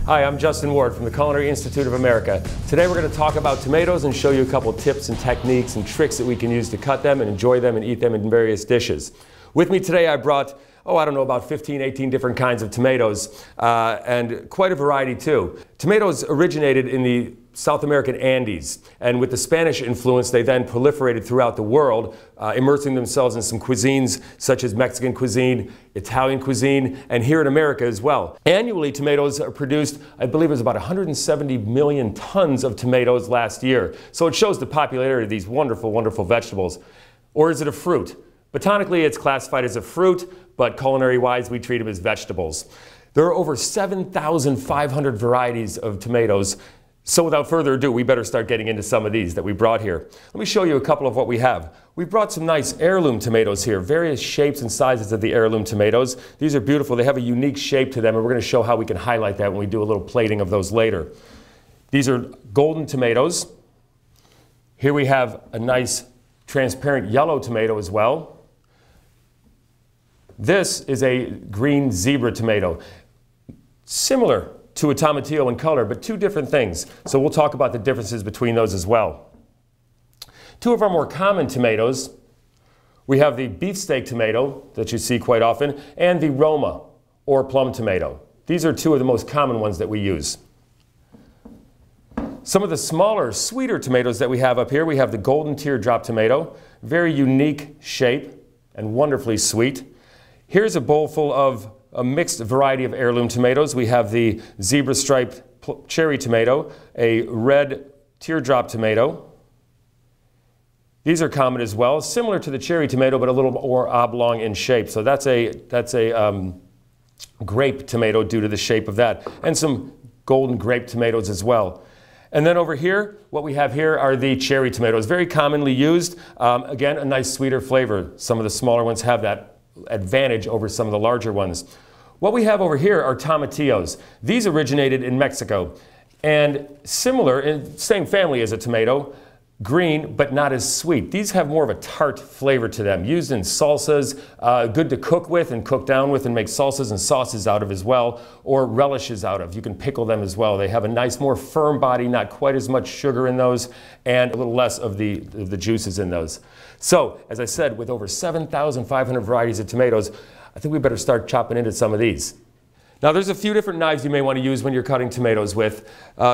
Hi, I'm Justin Ward from the Culinary Institute of America. Today we're going to talk about tomatoes and show you a couple tips and techniques and tricks that we can use to cut them and enjoy them and eat them in various dishes. With me today I brought, I don't know, about 15, 18 different kinds of tomatoes and quite a variety too. Tomatoes originated in the South American Andes, and with the Spanish influence they then proliferated throughout the world, immersing themselves in some cuisines such as Mexican cuisine, Italian cuisine, and here in America as well. Annually, tomatoes are produced, I believe it was about 170 million tons of tomatoes last year. So it shows the popularity of these wonderful, wonderful vegetables. Or is it a fruit? Botanically, it's classified as a fruit, but culinary-wise, we treat them as vegetables. There are over 7,500 varieties of tomatoes. So without further ado, we better start getting into some of these that we brought here. Let me show you a couple of what we have. We brought some nice heirloom tomatoes here, various shapes and sizes of the heirloom tomatoes. These are beautiful. They have a unique shape to them, and we're going to show how we can highlight that when we do a little plating of those later. These are golden tomatoes. Here we have a nice transparent yellow tomato as well. This is a green zebra tomato, similar to a tomatillo in color, but two different things. So we'll talk about the differences between those as well. Two of our more common tomatoes, we have the beefsteak tomato that you see quite often, and the Roma or plum tomato. These are two of the most common ones that we use. Some of the smaller, sweeter tomatoes that we have up here, we have the golden teardrop tomato, very unique shape and wonderfully sweet. Here's a bowl full of a mixed variety of heirloom tomatoes. We have the zebra striped cherry tomato, a red teardrop tomato. These are common as well, similar to the cherry tomato, but a little more oblong in shape. So that's a grape tomato due to the shape of that, and some golden grape tomatoes as well. And then over here, what we have here are the cherry tomatoes, very commonly used. Again, a nice sweeter flavor. Some of the smaller ones have that advantage over some of the larger ones. What we have over here are tomatillos. These originated in Mexico and similar, in same family as a tomato, green but not as sweet. These have more of a tart flavor to them, used in salsas, good to cook with and cook down with and make salsas and sauces out of as well, or relishes out of. You can pickle them as well. They have a nice, more firm body, not quite as much sugar in those, and a little less of the juices in those. So, as I said, with over 7,500 varieties of tomatoes, I think we better start chopping into some of these. Now there's a few different knives you may want to use when you're cutting tomatoes with.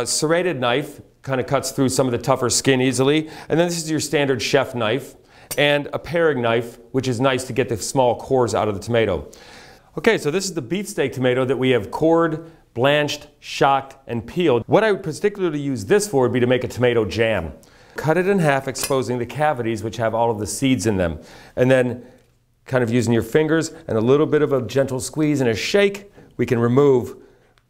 Serrated knife kind of cuts through some of the tougher skin easily. And then this is your standard chef knife. And a paring knife, which is nice to get the small cores out of the tomato. Okay, so this is the beefsteak tomato that we have cored, blanched, shocked, and peeled. What I would particularly use this for would be to make a tomato jam. Cut it in half, exposing the cavities which have all of the seeds in them. And then kind of using your fingers and a little bit of a gentle squeeze and a shake, we can remove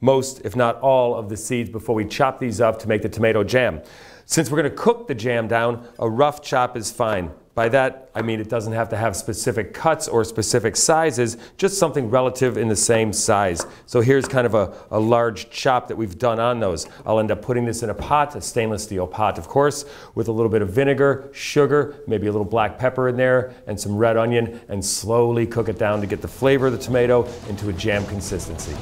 most, if not all, of the seeds before we chop these up to make the tomato jam. Since we're going to cook the jam down, a rough chop is fine. By that, I mean it doesn't have to have specific cuts or specific sizes, just something relative in the same size. So here's kind of a large chop that we've done on those. I'll end up putting this in a pot, a stainless steel pot, of course, with a little bit of vinegar, sugar, maybe a little black pepper in there, and some red onion, and slowly cook it down to get the flavor of the tomato into a jam consistency.